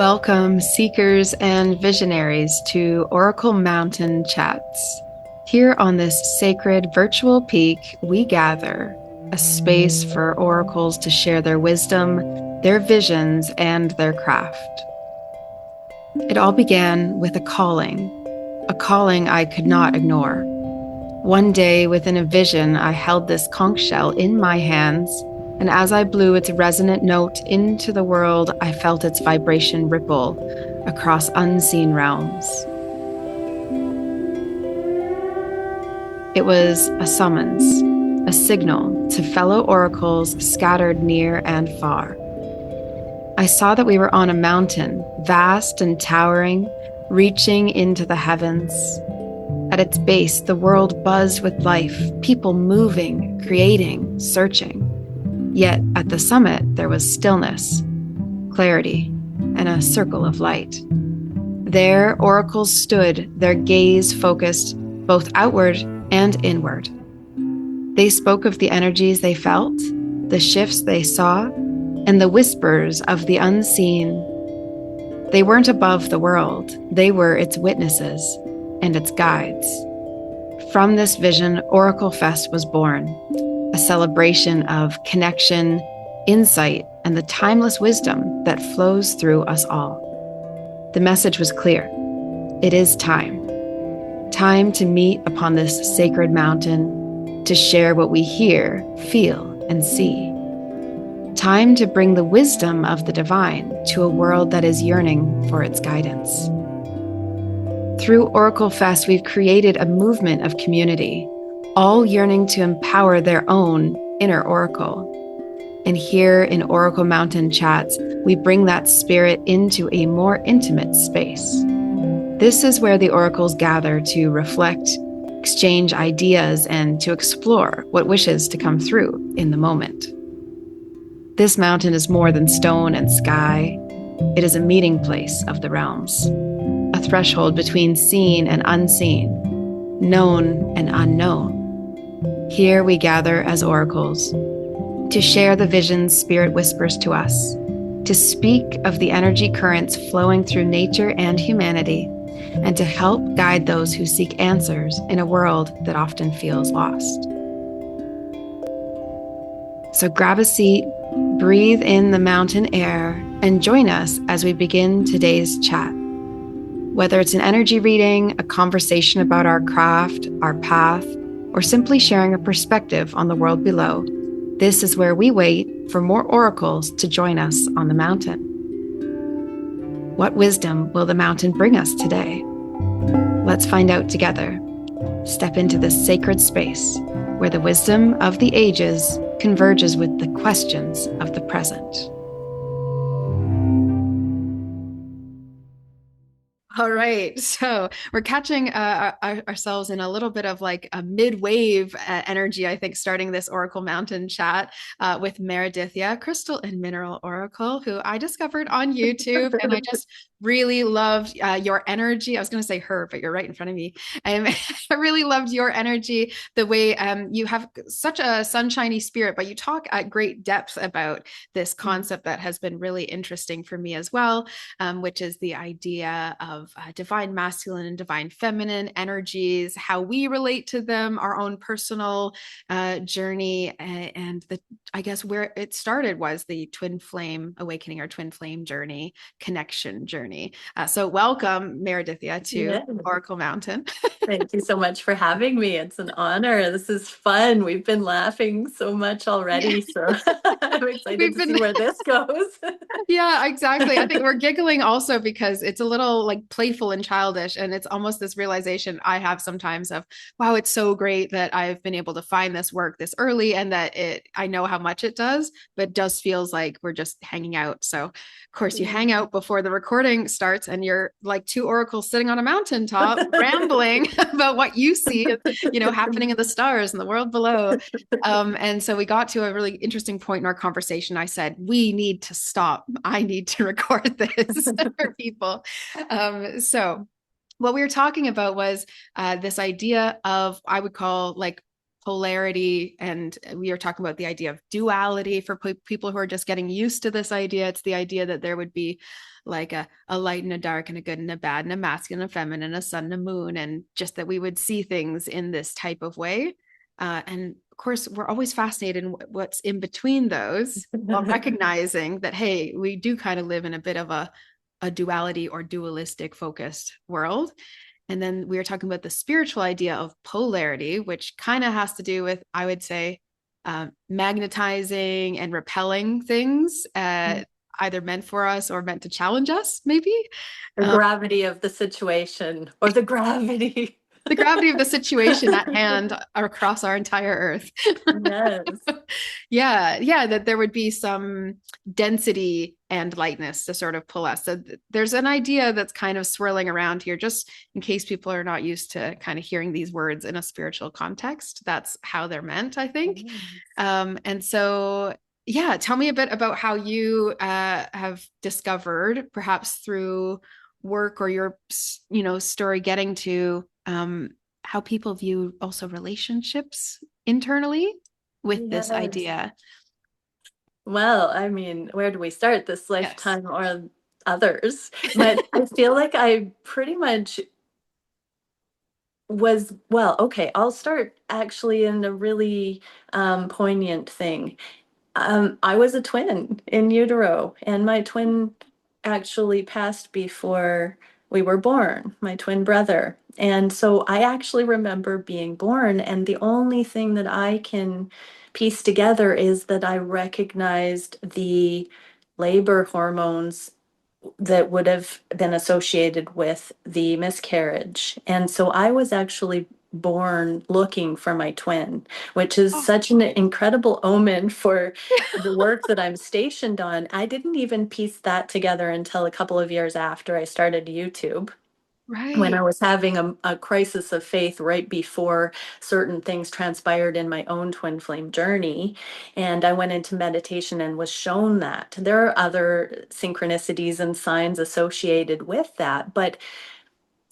Welcome, seekers and visionaries, to Oracle Mountain Chats. Here on this sacred virtual peak, we gather a space for oracles to share their wisdom, their visions, and their craft. It all began with a calling I could not ignore. One day, within a vision, I held this conch shell in my hands, and as I blew its resonant note into the world, I felt its vibration ripple across unseen realms. It was a summons, a signal to fellow oracles scattered near and far. I saw that we were on a mountain, vast and towering, reaching into the heavens. At its base, the world buzzed with life, people moving, creating, searching. Yet at the summit, there was stillness, clarity, and a circle of light. There, oracles stood, their gaze focused both outward and inward. They spoke of the energies they felt, the shifts they saw, and the whispers of the unseen. They weren't above the world, they were its witnesses and its guides. From this vision, OracleFest was born, a celebration of connection, insight, and the timeless wisdom that flows through us all. The message was clear. It is time. Time to meet upon this sacred mountain, to share what we hear, feel, and see. Time to bring the wisdom of the divine to a world that is yearning for its guidance. Through OracleFest, we've created a movement of community, all yearning to empower their own inner oracle. And here in Oracle Mountain Chats, we bring that spirit into a more intimate space. This is where the oracles gather to reflect, exchange ideas, and to explore what wishes to come through in the moment. This mountain is more than stone and sky. It is a meeting place of the realms, a threshold between seen and unseen, known and unknown. Here we gather as oracles to share the visions Spirit whispers to us, to speak of the energy currents flowing through nature and humanity, and to help guide those who seek answers in a world that often feels lost. So grab a seat, breathe in the mountain air, and join us as we begin today's chat. Whether it's an energy reading, a conversation about our craft, our path, or simply sharing a perspective on the world below, this is where we wait for more oracles to join us on the mountain. What wisdom will the mountain bring us today? Let's find out together. Step into this sacred space where the wisdom of the ages converges with the questions of the present. All right, so we're catching ourselves in a little bit of like a mid-wave energy, I think, starting this Oracle Mountain chat with Meredith, Crystal and Mineral Oracle, who I discovered on YouTube, and I just really loved your energy. I was going to say her, but you're right in front of me. I really loved your energy, the way you have such a sunshiny spirit, but you talk at great depth about this concept that has been really interesting for me as well, which is the idea of divine masculine and divine feminine energies, how we relate to them, our own personal journey, and I guess where it started was the twin flame awakening or twin flame journey, connection journey. So welcome, Meredith, to Oracle Mountain. Thank you so much for having me. It's an honor. This is fun. We've been laughing so much already, so I'm excited to see where this goes. Yeah, exactly. I think we're giggling also because it's a little like playful and childish, and it's almost this realization I have sometimes of, wow, it's so great that I've been able to find this work this early, and that I know how much it does, but it does feels like we're just hanging out. So of course you hang out before the recording starts and you're like two oracles sitting on a mountaintop rambling about what you see, happening in the stars and the world below. And so we got to a really interesting point in our conversation. I said, we need to stop. I need to record this for people. So what we were talking about was this idea of, I would call like polarity, and we are talking about the idea of duality for people who are just getting used to this idea. It's the idea that there would be like a light and a dark and a good and a bad and a masculine and a feminine, a sun and a moon, and just that we would see things in this type of way. And of course, we're always fascinated in what's in between those, while recognizing that, hey, we do kind of live in a bit of a duality or dualistic focused world. And then we were talking about the spiritual idea of polarity, which kind of has to do with, I would say, magnetizing and repelling things, either meant for us or meant to challenge us, maybe. The gravity of the situation, or the gravity. The gravity of the situation at hand across our entire earth. Yes. Yeah, that there would be some density and lightness to sort of pull us. So there's an idea that's kind of swirling around here, just in case people are not used to kind of hearing these words in a spiritual context. That's how they're meant, I think. And so, yeah, tell me a bit about how you have discovered, perhaps through work or your, story, getting to how people view also relationships internally with this idea. Well, I mean, where do we start, this lifetime or others? But I feel like I pretty much was, well, okay, I'll start actually in a really poignant thing. I was a twin in utero, and my twin actually passed before we were born, my twin brother. And so I actually remember being born, and the only thing that I can piece together is that I recognized the labor hormones that would have been associated with the miscarriage. And so I was actually born looking for my twin, which is such an incredible omen for the work that I'm stationed on. I didn't even piece that together until a couple of years after I started YouTube. When I was having a crisis of faith right before certain things transpired in my own twin flame journey. And I went into meditation and was shown that. There are other synchronicities and signs associated with that. But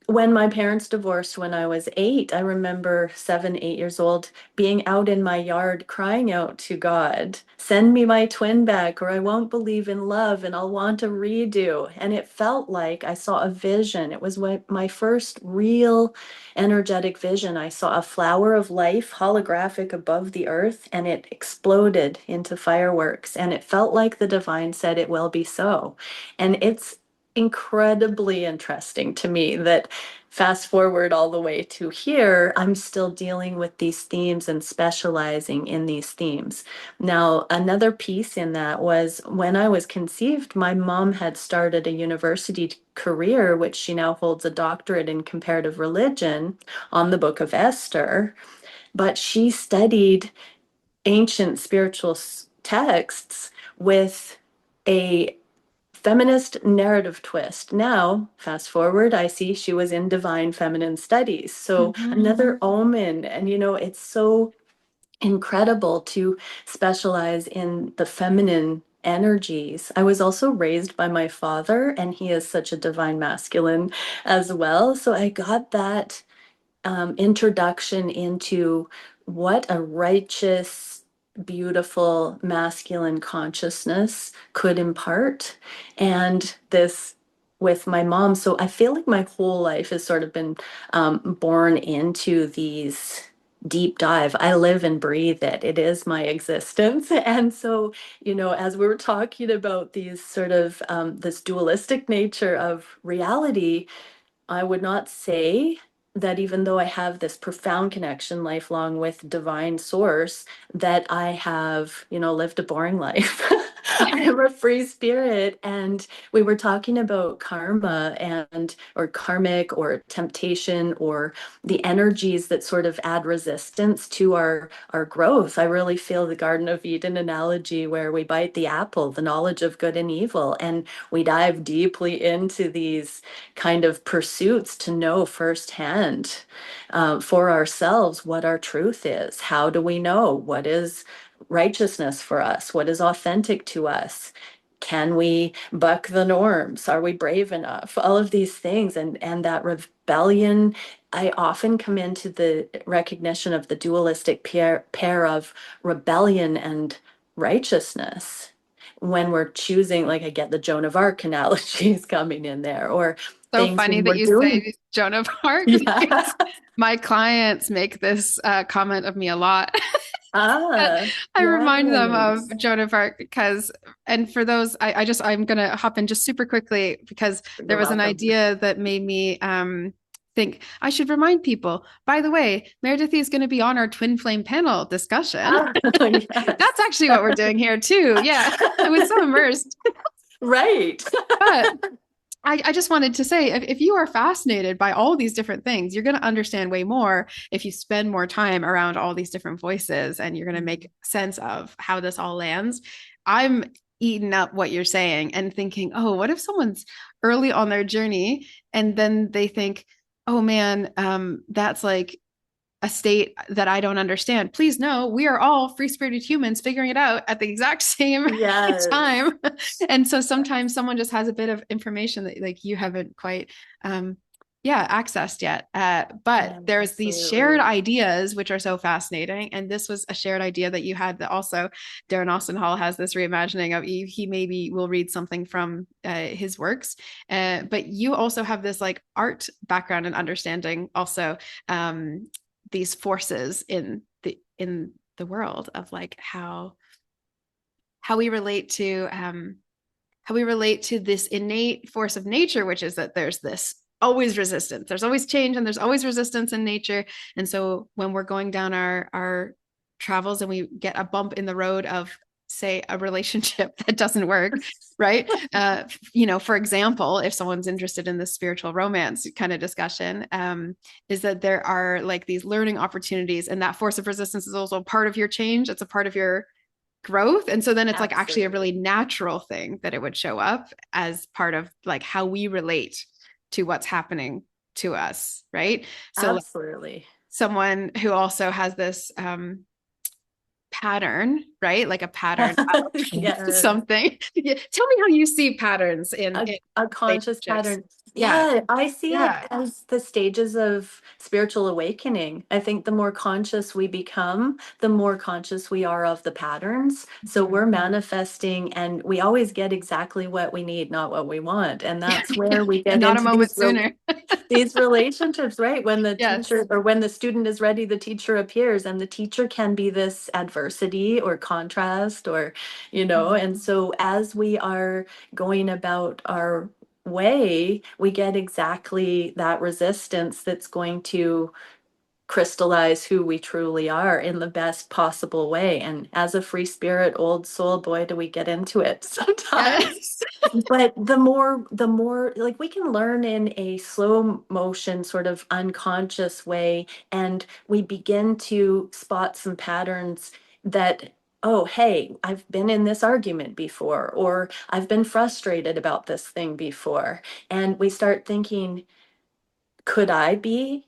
when my parents divorced when I was 8, I remember 7, 8 years old, being out in my yard crying out to God, send me my twin back or I won't believe in love and I'll want a redo. And it felt like I saw a vision. It was my first real energetic vision. I saw a flower of life holographic above the earth, and it exploded into fireworks. And it felt like the divine said, it will be so. And it's incredibly interesting to me that fast forward all the way to here, I'm still dealing with these themes and specializing in these themes. Now, another piece in that was when I was conceived, my mom had started a university career, which she now holds a doctorate in comparative religion on the Book of Esther, but she studied ancient spiritual texts with a feminist narrative twist. Now, fast forward, I see she was in divine feminine studies. So another omen. And, it's so incredible to specialize in the feminine energies. I was also raised by my father, and he is such a divine masculine as well. So I got that introduction into what a righteous, beautiful masculine consciousness could impart. And this with my mom. So I feel like my whole life has sort of been born into these deep dive. I live and breathe it. It is my existence. And so, as we were talking about these sort of this dualistic nature of reality, I would not say that even though I have this profound connection lifelong with divine source, that I have, lived a boring life. I am a free spirit. And we were talking about karma or karmic or temptation or the energies that sort of add resistance to our growth. I really feel the Garden of Eden analogy where we bite the apple, the knowledge of good and evil, and we dive deeply into these kind of pursuits to know firsthand for ourselves what our truth is. How do we know what is righteousness for us? What is authentic to us? Can we buck the norms? Are we brave enough? All of these things, and that rebellion I often come into the recognition of the dualistic pair of rebellion and righteousness when we're choosing, like I get the Joan of Arc analogies coming in there, or So things funny when that we're you doing, say Joan of Arc yeah. because my clients make this comment of me a lot. Ah, I remind them of yes. Joan of Arc because, and for those, I'm gonna hop in just super quickly because there You're was an welcome. idea that made me think I should remind people. By the way, Meredith is going to be on our twin flame panel discussion. Ah, yes. That's actually what we're doing here too. Yeah, I was so immersed. Right. But I just wanted to say if you are fascinated by all these different things, you're going to understand way more if you spend more time around all these different voices and you're going to make sense of how this all lands. I'm eating up what you're saying and thinking, oh, what if someone's early on their journey and then they think, oh man, that's like a state that I don't understand. Please know we are all free spirited humans figuring it out at the exact same Yes. time. And so sometimes someone just has a bit of information that like you haven't quite accessed yet. But there's these shared Absolutely. ideas which are so fascinating. And this was a shared idea that you had that also Darren Austin Hall has this reimagining of he maybe will read something from his works. But you also have this like art background and understanding also these forces in the world of like how we relate to this innate force of nature, which is that there's this always resistance, there's always change, and there's always resistance in nature. And so when we're going down our travels and we get a bump in the road of say a relationship that doesn't work, right? For example, if someone's interested in this spiritual romance kind of discussion, is that there are like these learning opportunities, and that force of resistance is also part of your change. It's a part of your growth. And so then it's like actually a really Absolutely. natural thing that it would show up as part of like how we relate to what's happening to us, right? So like, Absolutely. someone who also has this pattern, right? Like a pattern of Yes. something. Yeah. Tell me how you see patterns in A conscious relationships. pattern. Yeah. Yeah, I see it Yeah. as the stages of spiritual awakening. I think the more conscious we become, the more conscious we are of the patterns. So Mhm. we're manifesting and we always get exactly what we need, not what we want. And that's where we And get not a into moment sooner. these relationships, right? When the Yes. teacher or when the student is ready, the teacher appears, and the teacher can be this adversity or contrast or, and so as we are going about our way, we get exactly that resistance that's going to crystallize who we truly are in the best possible way. And as a free spirit, old soul, boy, do we get into it sometimes. Yes. But the more like we can learn in a slow motion, sort of unconscious way, and we begin to spot some patterns that, oh, hey, I've been in this argument before, or I've been frustrated about this thing before. And we start thinking, could I be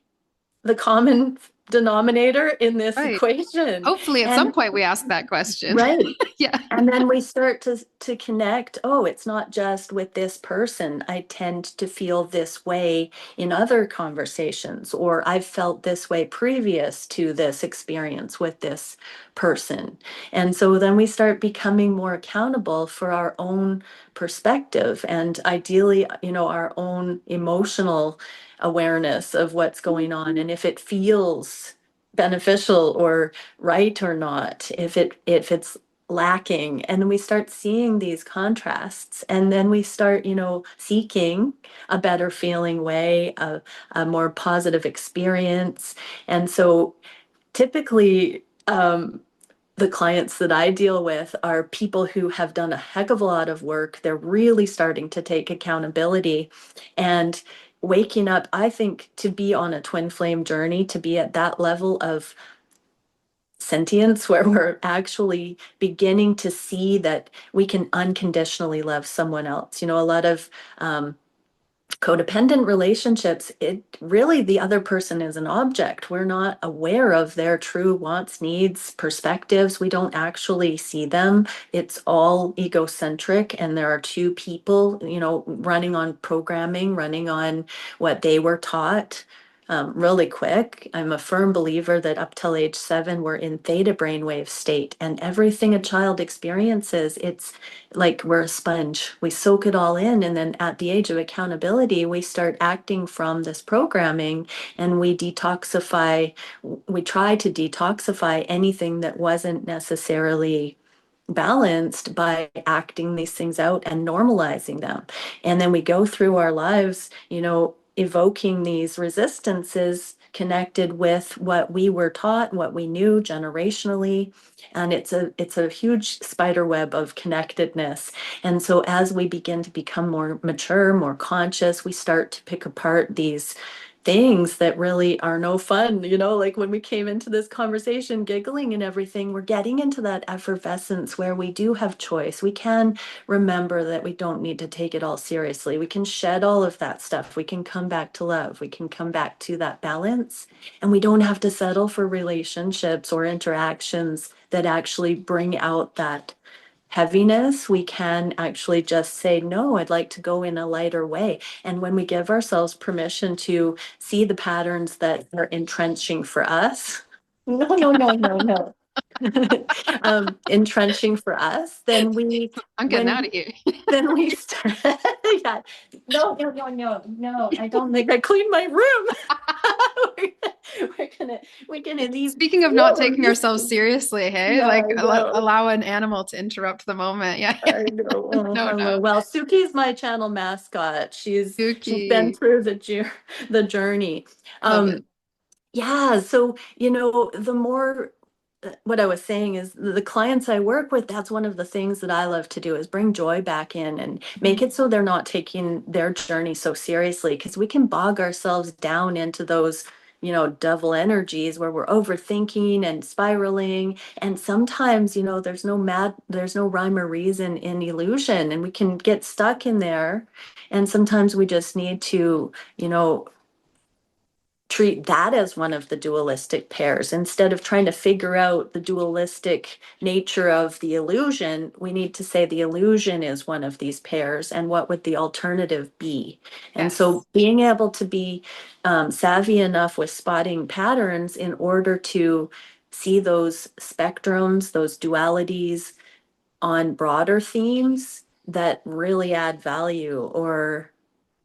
the common denominator in this Right. equation? Hopefully at some And point we ask that question. right. Yeah. And then we start to connect, oh, it's not just with this person. I tend to feel this way in other conversations, or I've felt this way previous to this experience with this person. And so then we start becoming more accountable for our own perspective and ideally, our own emotional awareness of what's going on and if it feels beneficial or right or not, if it's lacking. And then we start seeing these contrasts, and then we start seeking a better feeling way, a more positive experience. And so typically, the clients that I deal with are people who have done a heck of a lot of work. They're really starting to take accountability and waking up. I think to be on a twin flame journey, to be at that level of sentience where we're actually beginning to see that we can unconditionally love someone else. A lot of codependent relationships, it really the other person is an object. We're not aware of their true wants, needs, perspectives. We don't actually see them. It's all egocentric, and there are two people, running on programming, running on what they were taught. really quick. I'm a firm believer that up till age 7, we're in theta brainwave state, and everything a child experiences, it's like we're a sponge. We soak it all in, and then at the age of accountability, we start acting from this programming, and we try to detoxify anything that wasn't necessarily balanced by acting these things out and normalizing them. And then we go through our lives, evoking these resistances connected with what we were taught, what we knew generationally. And it's a huge spider web of connectedness. And so as we begin to become more mature, more conscious, we start to pick apart these things that really are no fun, like when we came into this conversation giggling and everything, we're getting into that effervescence where we do have choice. We can remember that we don't need to take it all seriously. We can shed all of that stuff. We can come back to love. We can come back to that balance, and we don't have to settle for relationships or interactions that actually bring out that heaviness. We can actually just say, no, I'd like to go in a lighter way. And when we give ourselves permission to see the patterns that are entrenching for us, no. Entrenching for us, then I'm getting out of here. we start. Yeah, no. I don't think I cleaned my room. we're gonna leave. Speaking of not taking ourselves seriously, hey, Yeah, like I know. allow an animal to interrupt the moment. Yeah. I know. Oh, No, hello. no. Well, Suki's my channel mascot. She's been Dookie. through the journey. Love it. Um, yeah, so the more what I was saying is the clients I work with, that's one of the things that I love to do is bring joy back in and make it so they're not taking their journey so seriously, because we can bog ourselves down into those, devil energies where we're overthinking and spiraling. And sometimes, there's no rhyme or reason in illusion, and we can get stuck in there. And sometimes we just need to, treat that as one of the dualistic pairs. Instead of trying to figure out the dualistic nature of the illusion, we need to say the illusion is one of these pairs, and what would the alternative be? And so Yes. being able to be savvy enough with spotting patterns in order to see those spectrums, those dualities on broader themes that really add value or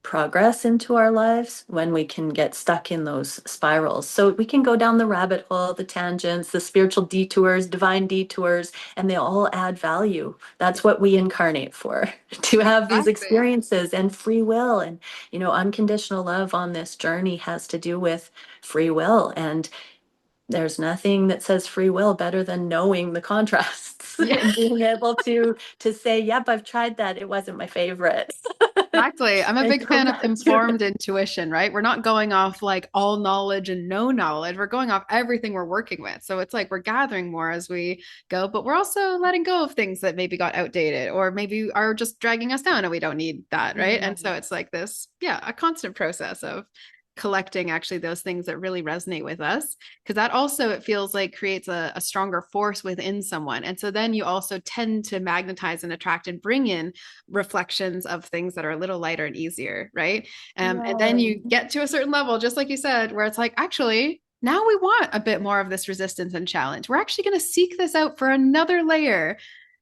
progress into our lives when we can get stuck in those spirals. So we can go down the rabbit hole, the tangents, the spiritual detours, divine detours, and they all add value. That's what we incarnate for, to have these Exactly. experiences and free will. And, unconditional love on this journey has to do with free will. And there's nothing that says free will better than knowing the contrasts Yeah. and being able to say, yep, I've tried that. It wasn't my favorite. Exactly. I'm a And big come fan of back to it. informed intuition, right? We're not going off like all knowledge and no knowledge. We're going off everything we're working with. So it's like we're gathering more as we go, but we're also letting go of things that maybe got outdated or maybe are just dragging us down and we don't need that, right? And so it's like this, yeah, a constant process of collecting actually those things that really resonate with us, because that also it feels like creates a stronger force within someone, and so then you also tend to magnetize and attract and bring in reflections of things that are a little lighter and easier, right? And then Yeah. you get to a certain level, just like you said, where it's like, actually, now we want a bit more of this resistance and challenge. We're actually going to seek this out for another layer.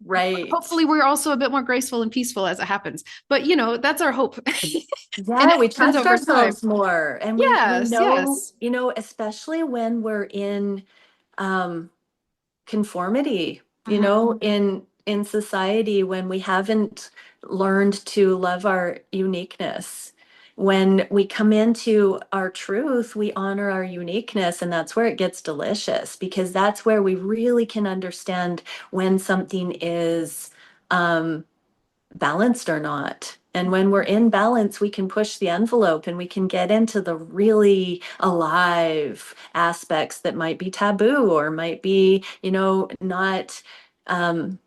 Right. Hopefully, we're also a bit more graceful and peaceful as it happens. But, that's our hope. And Yeah, it we happens trust over time. ourselves more. And we Yes, know, yes. especially when we're in um conformity, Mhm. in society, when we haven't learned to love our uniqueness. When we come into our truth, we honor our uniqueness, and that's where it gets delicious, because that's where we really can understand when something is um balanced or not. And when we're in balance, we can push the envelope and we can get into the really alive aspects that might be taboo or might be, not um,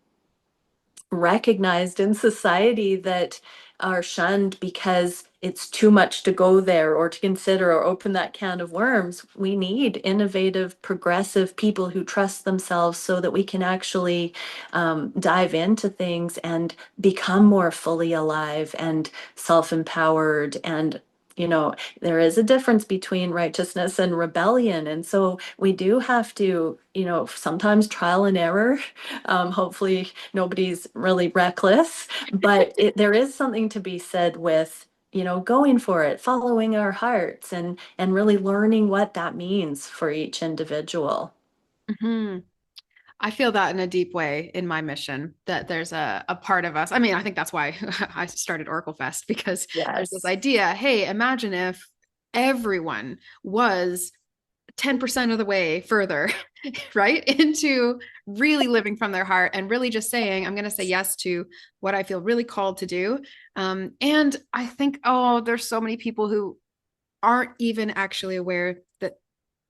recognized in society, that are shunned because it's too much to go there or to consider or open that can of worms. We need innovative, progressive people who trust themselves so that we can actually dive into things and become more fully alive and self-empowered and you know, there is a difference between righteousness and rebellion. And so we do have to, you know, sometimes trial and error. Hopefully nobody's really reckless, but there is something to be said with, you know, going for it, following our hearts and really learning what that means for each individual. Mhm. I feel that in a deep way in my mission, that there's a part of us. I mean, I think that's why I started OracleFest, because there's this Yes. idea, hey, imagine if everyone was 10% of the way further, right? Into really living from their heart and really just saying, I'm going to say yes to what I feel really called to do. And I think, oh, there's so many people who aren't even actually aware that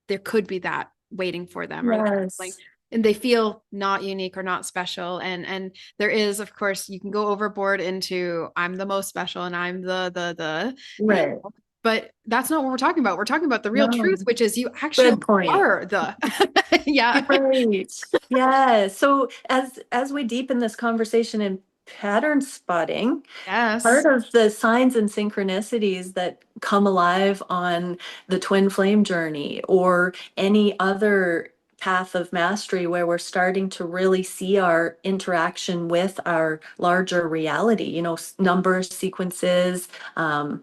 there could be that waiting for them, or like, Yes. and they feel not unique or not special. And there is, of course, you can go overboard into I'm the most special and I'm the you Right. know, but that's not what we're talking about. We're talking about the real No. truth, which is you actually Good point. are the yeah. Right. Yeah. So as we deepen this conversation in pattern spotting, part Yes. of the signs and synchronicities that come alive on the twin flame journey or any other path of mastery where we're starting to really see our interaction with our larger reality, you know, numbers, sequences, um,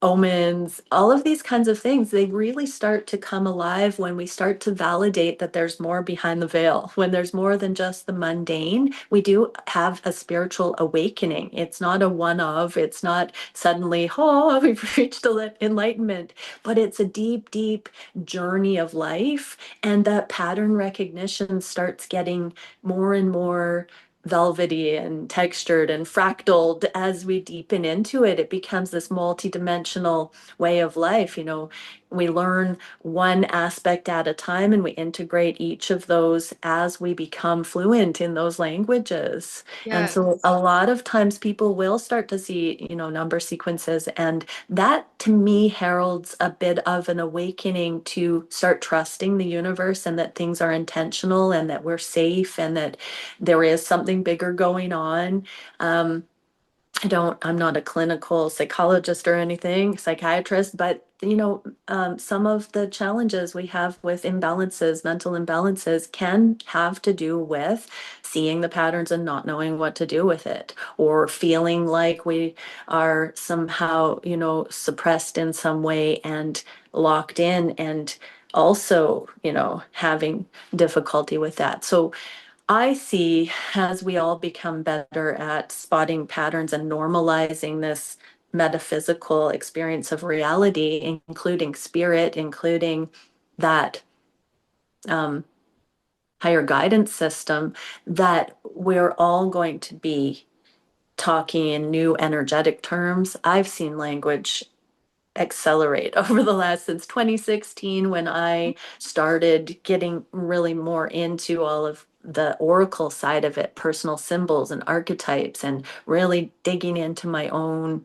omens, all of these kinds of things, they really start to come alive when we start to validate that there's more behind the veil, when there's more than just the mundane. We do have a spiritual awakening. It's not a one of, it's not suddenly, oh, we've reached enlightenment, but it's a deep, deep journey of life. And that pattern recognition starts getting more and more velvety and textured and fractaled as we deepen into it. It becomes this multi-dimensional way of life. You know, we learn one aspect at a time and we integrate each of those as we become fluent in those languages. And Yes. so a lot of times people will start to see, you know, number sequences, and that to me heralds a bit of an awakening to start trusting the universe and that things are intentional and that we're safe and that there is something bigger going on. Um, I'm not a clinical psychologist or anything, psychiatrist, but you know, some of the challenges we have with imbalances, mental imbalances, can have to do with seeing the patterns and not knowing what to do with it, or feeling like we are somehow, you know, suppressed in some way and locked in, and also, you know, having difficulty with that. So I see as we all become better at spotting patterns and normalizing this metaphysical experience of reality, including spirit, including that um, higher guidance system, that we're all going to be talking in new energetic terms. I've seen language accelerate over the last since 2016 when I started getting really more into all of the oracle side of it, personal symbols and archetypes, and really digging into my own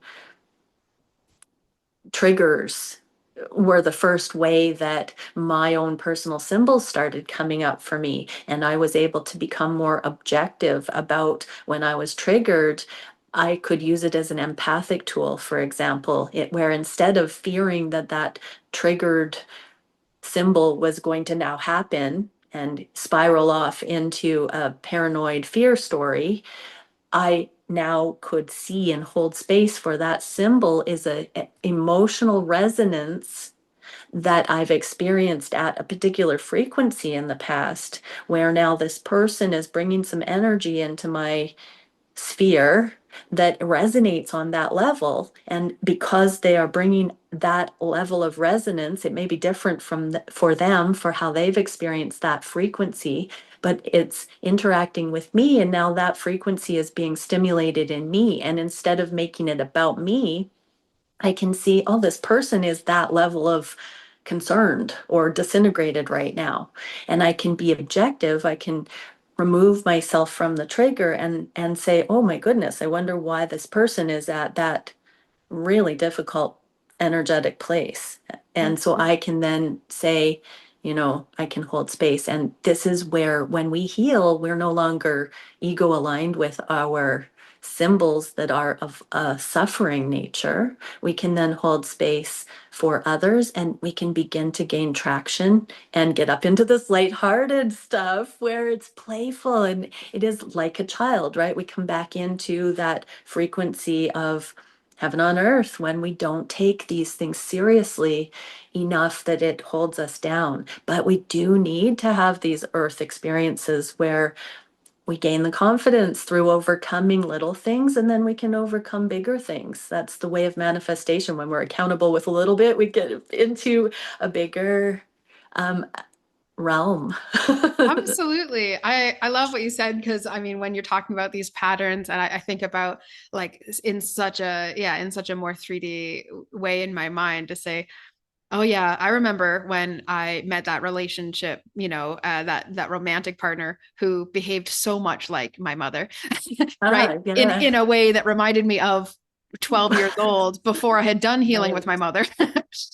triggers were the first way that my own personal symbols started coming up for me. And I was able to become more objective about when I was triggered. I could use it as an empathic tool, for example, where instead of fearing that that triggered symbol was going to now happen and spiral off into a paranoid fear story, I now could see and hold space for that symbol is a emotional resonance that I've experienced at a particular frequency in the past, where now this person is bringing some energy into my sphere that resonates on that level. And because they are bringing that level of resonance, it may be different for them for how they've experienced that frequency, but it's interacting with me. And now that frequency is being stimulated in me. And instead of making it about me, I can see, oh, this person is that level of concerned or disintegrated right now. And I can be objective. I can remove myself from the trigger and say, oh my goodness, I wonder why this person is at that really difficult energetic place. And so I can then say, you know, I can hold space. And this is where when we heal, we're no longer ego aligned with our symbols that are of a suffering nature, we can then hold space for others and we can begin to gain traction and get up into this lighthearted stuff where it's playful and it is like a child, right? We come back into that frequency of heaven on earth when we don't take these things seriously enough that it holds us down. But we do need to have these earth experiences where we gain the confidence through overcoming little things and then we can overcome bigger things. That's the way of manifestation. When we're accountable with a little bit, we get into a bigger um, realm. Absolutely. I love what you said because I mean, when you're talking about these patterns, and I think about like in such a, yeah, in such a more 3D way in my mind to say, oh yeah, I remember when I met that relationship, that romantic partner who behaved so much like my mother, right? Yeah. In a way that reminded me of 12 years old before I had done healing with Right. my mother,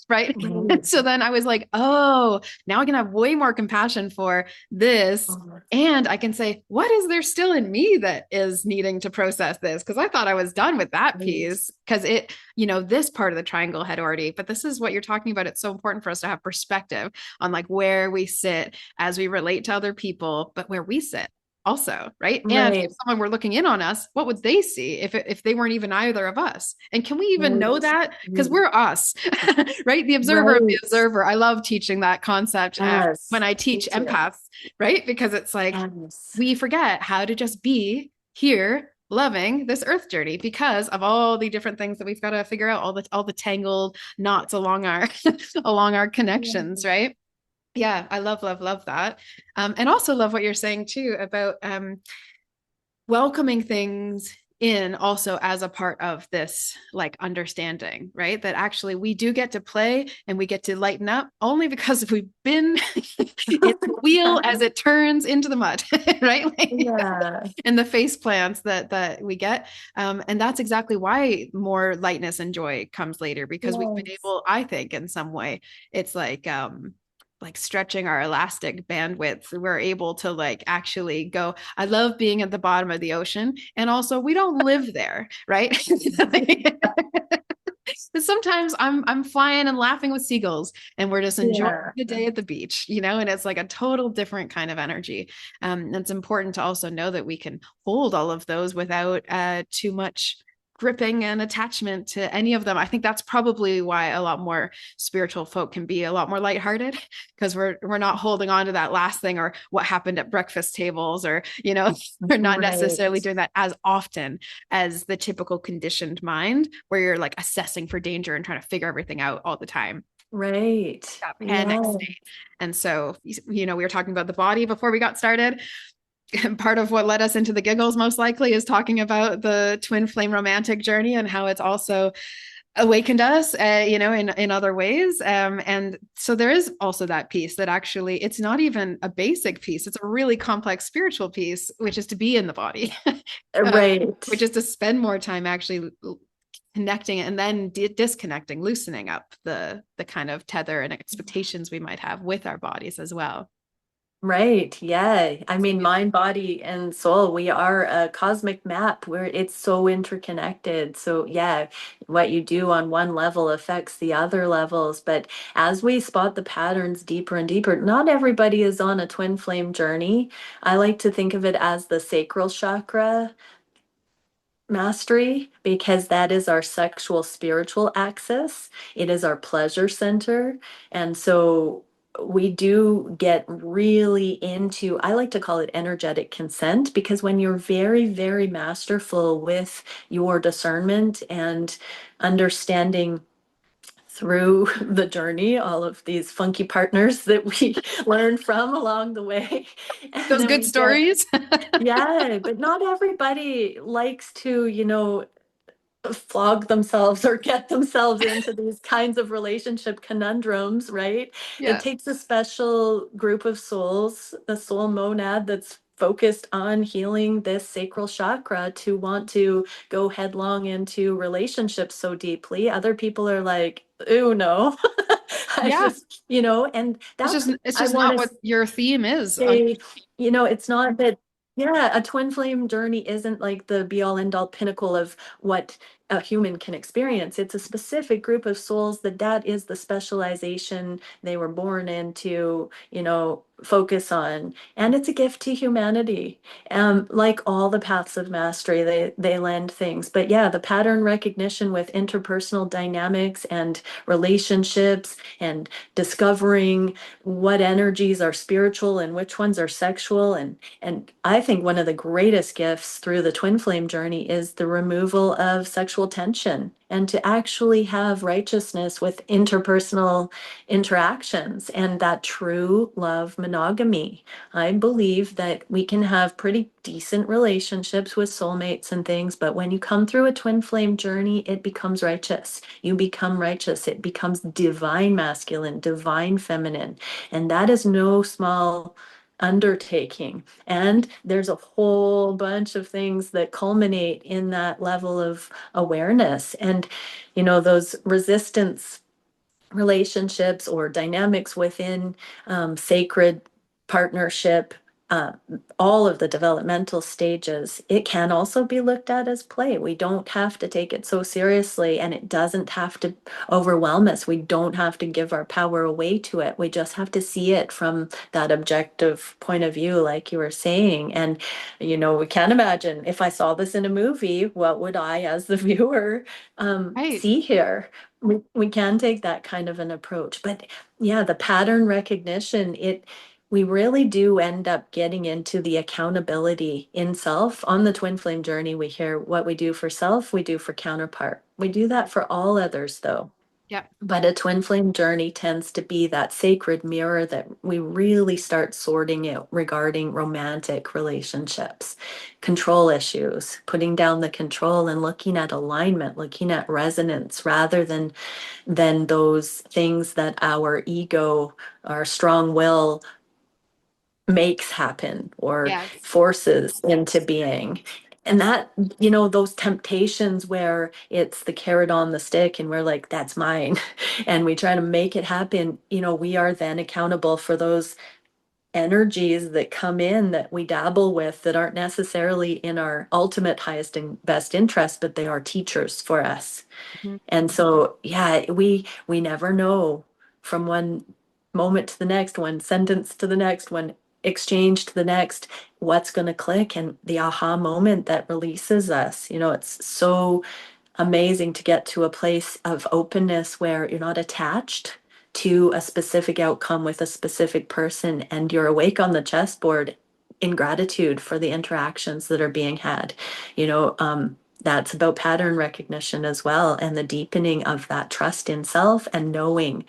right? Right. So then I was like, oh, now I can have way more compassion for this. And I can say, what is there still in me that is needing to process this? Because I thought I was done with that Right. piece. Because this part of the triangle had already, but this is what you're talking about. It's so important for us to have perspective on like where we sit as we relate to other people, but where we sit also, right? And if Right. someone were looking in on us, what would they see if they weren't even either of us? And can we even know Right. that? Because we're us, right? The observer of the Right. observer. I love teaching that concept when Yes. I Me teach too. empaths, right? Because it's like Yes. we forget how to just be here loving this earth journey because of all the different things that we've got to figure out, all the tangled knots along our along our connections, right? Yeah, I love that. And also love what you're saying too about welcoming things in also as a part of this like understanding, right? That actually we do get to play and we get to lighten up only because we've been in the wheel as it turns into the mud, right? Like, Yeah. and the face plants that we get. And that's exactly why more lightness and joy comes later because we've been Yes. able, I think, in some way, it's like stretching our elastic bandwidth, we're able to like actually go, I love being at the bottom of the ocean. And also we don't live there, right? But sometimes I'm flying and laughing with seagulls and we're just enjoying Yeah. the day at the beach, and it's like a total different kind of energy. And it's important to also know that we can hold all of those without too much gripping and attachment to any of them. I think that's probably why a lot more spiritual folk can be a lot more lighthearted because we're not holding on to that last thing or what happened at breakfast tables or we're not necessarily Right. doing that as often as the typical conditioned mind where you're like assessing for danger and trying to figure everything out all the time, Right. that panic Yeah. state. And so we were talking about the body before we got started. And part of what led us into the giggles most likely is talking about the twin flame romantic journey and how it's also awakened us in other ways, and so there is also that piece that actually it's not even a basic piece, it's a really complex spiritual piece, which is to be in the body. uh, which Right. is to spend more time actually connecting and then disconnecting, loosening up the kind of tether and expectations we might have with our bodies as well. Right. Yeah. I So mean, mind, body, and soul, we are a cosmic map where it's so interconnected. So, yeah, what you do on one level affects the other levels. But as we spot the patterns deeper and deeper, not everybody is on a twin flame journey. I like to think of it as the sacral chakra mastery because that is our sexual spiritual axis. It is our pleasure center. And so we do get really into, I like to call it energetic consent, because when you're very, very masterful with your discernment and understanding through the journey, all of these funky partners that we learn from along the way. And those then good we get, stories. yeah, but not everybody likes to, flog themselves or get themselves into these kinds of relationship conundrums, right? It Yeah. takes a special group of souls, the soul monad that's focused on healing this sacral chakra to want to go headlong into relationships so deeply. Other people are like, ooh, no. I Yeah, just, and it's that's, just it's I just want not to what your theme is. say, it's not that. Yeah, a twin flame journey isn't like the be all end all pinnacle of what a human can experience. It's a specific group of souls that is the specialization they were born into, focus on. And it's a gift to humanity. Like all the paths of mastery, they lend things. But yeah, the pattern recognition with interpersonal dynamics and relationships and discovering what energies are spiritual and which ones are sexual, and I think one of the greatest gifts through the twin flame journey is the removal of sexual tension and to actually have righteousness with interpersonal interactions and that true love monogamy. I believe that we can have pretty decent relationships with soulmates and things, but when you come through a twin flame journey, it becomes righteous. You become righteous. It becomes divine masculine, divine feminine. And that is no small undertaking. And there's a whole bunch of things that culminate in that level of awareness. And, those resistance relationships or dynamics within sacred partnership, uh, all of the developmental stages, it can also be looked at as play. We don't have to take it so seriously, and it doesn't have to overwhelm us. We don't have to give our power away to it. We just have to see it from that objective point of view, like you were saying. And, we can imagine if I saw this in a movie, what would I, as the viewer, Right. see here? We can take that kind of an approach. But yeah, the pattern recognition, we really do end up getting into the accountability in self. On the twin flame journey, we hear what we do for self, we do for counterpart. We do that for all others, though. Yep. But a twin flame journey tends to be that sacred mirror that we really start sorting out regarding romantic relationships, control issues, putting down the control and looking at alignment, looking at resonance rather than those things that our ego, our strong will makes happen or Yes. forces into being. And that, those temptations where it's the carrot on the stick and we're like, that's mine. And we try to make it happen, we are then accountable for those energies that come in that we dabble with that aren't necessarily in our ultimate highest and best interest, but they are teachers for us. Mhm. And so, yeah, we never know from one moment to the next, one sentence to the next, one exchange to the next, what's going to click and the aha moment that releases us. It's so amazing to get to a place of openness where you're not attached to a specific outcome with a specific person and you're awake on the chessboard in gratitude for the interactions that are being had. That's about pattern recognition as well and the deepening of that trust in self and knowing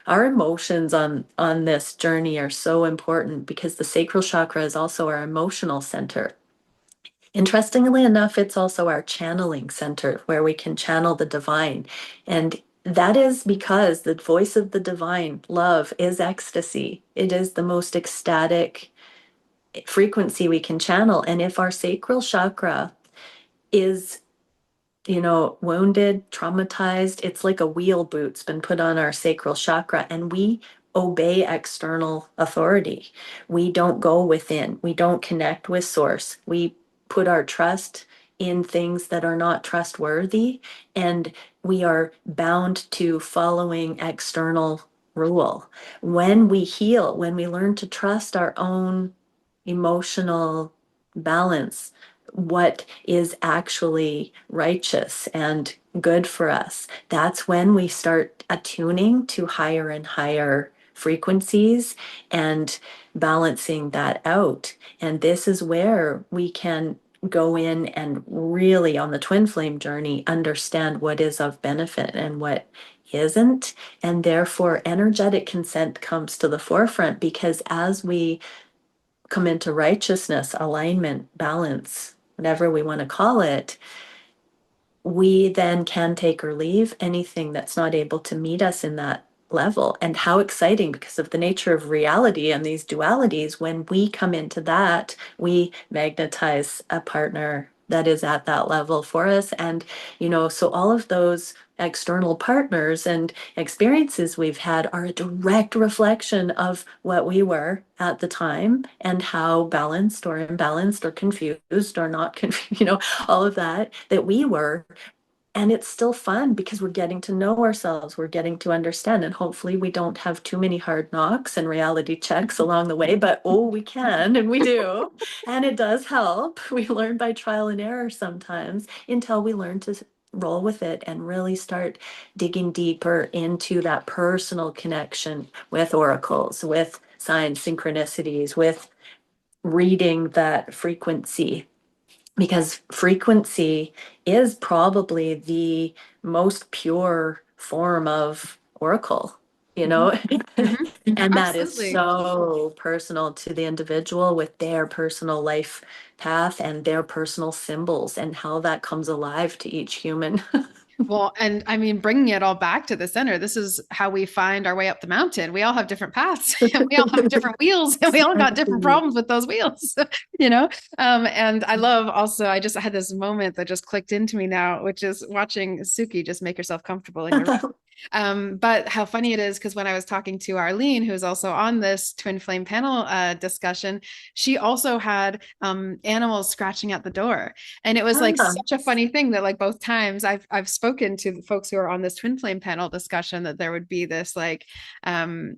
our emotions on this journey are so important because the sacral chakra is also our emotional center. Interestingly enough, it's also our channeling center where we can channel the divine. And that is because the voice of the divine, love, is ecstasy. It is the most ecstatic frequency we can channel. And if our sacral chakra is wounded, traumatized. It's like a wheel boot's been put on our sacral chakra, and we obey external authority. We don't go within, we don't connect with source. We put our trust in things that are not trustworthy, and we are bound to following external rule. When we heal, when we learn to trust our own emotional balance, what is actually righteous and good for us. That's when we start attuning to higher and higher frequencies and balancing that out. And this is where we can go in and really, on the twin flame journey, understand what is of benefit and what isn't. And therefore, energetic consent comes to the forefront because as we come into righteousness, alignment, balance, whatever we want to call it, we then can take or leave anything that's not able to meet us in that level. And how exciting, because of the nature of reality and these dualities, when we come into that, we magnetize a partner that is at that level for us. And, so all of those external partners and experiences we've had are a direct reflection of what we were at the time and how balanced or imbalanced or confused or not confused, all of that we were. And it's still fun because we're getting to know ourselves, we're getting to understand, and hopefully we don't have too many hard knocks and reality checks along the way, but oh, we can and we do. And it does help. We learn by trial and error sometimes until we learn to roll with it and really start digging deeper into that personal connection with oracles, with signs, synchronicities, with reading that frequency, because frequency is probably the most pure form of oracle, you Mhm. know? Mhm. And that is Absolutely. so personal to the individual with their personal life path and their personal symbols and how that comes alive to each human. Well, and I mean, bringing it all back to the center, this is how we find our way up the mountain. We all have different paths and we all have different wheels and we all got different Exactly. problems with those wheels, you know? And I love also, I just had this moment that just clicked into me now, which is watching Suki just make herself comfortable in your room. But how funny it is because when I was talking to Arlene, who's also on this twin flame panel discussion, she also had animals scratching at the door. And it was like Ah, such a funny thing that like both times I've spoken to the folks who are on this twin flame panel discussion that there would be this like um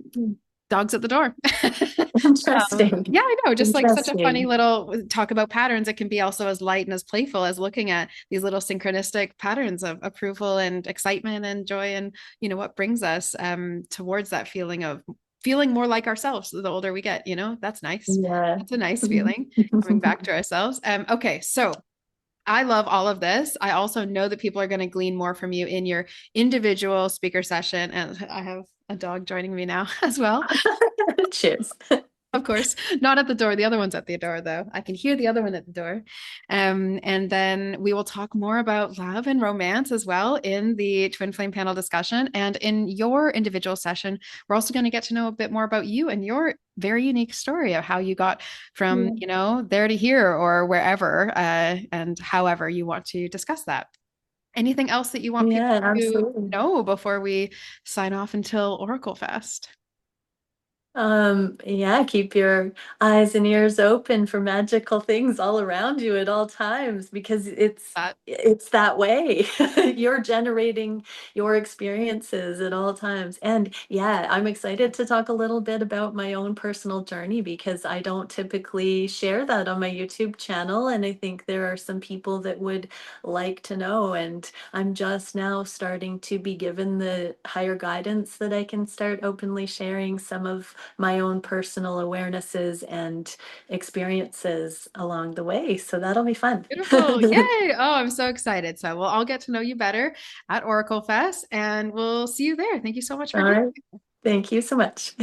dogs at the door. interesting. Yeah, I know, just like such a funny Interesting. little talk about patterns. It can be also as light and as playful as looking at these little synchronistic patterns of approval and excitement and joy and what brings us towards that feeling of feeling more like ourselves the older we get, that's nice. Yeah. That's a nice feeling coming back to ourselves. Okay, so I love all of this. I also know that people are going to glean more from you in your individual speaker session. And I have a dog joining me now as well. Cheers. Of course, not at the door. The other one's at the door, though. I can hear the other one at the door. And then we will talk more about love and romance as well in the Twin Flame panel discussion. And in your individual session, we're also going to get to know a bit more about you and your very unique story of how you got from, Yeah. there to here or wherever, and however you want to discuss that. Anything else that you want people Yeah, to absolutely. know before we sign off until Oracle Fest? Yeah, keep your eyes and ears open for magical things all around you at all times because That it's that way. You're generating your experiences at all times. And yeah, I'm excited to talk a little bit about my own personal journey because I don't typically share that on my YouTube channel. And I think there are some people that would like to know. And I'm just now starting to be given the higher guidance that I can start openly sharing some of my own personal awarenesses and experiences along the way. So that'll be fun. beautiful. Yay. Oh, I'm so excited. So we'll all get to know you better at Oracle Fest and we'll see you there. Thank you so much for All being right. Thank you so much.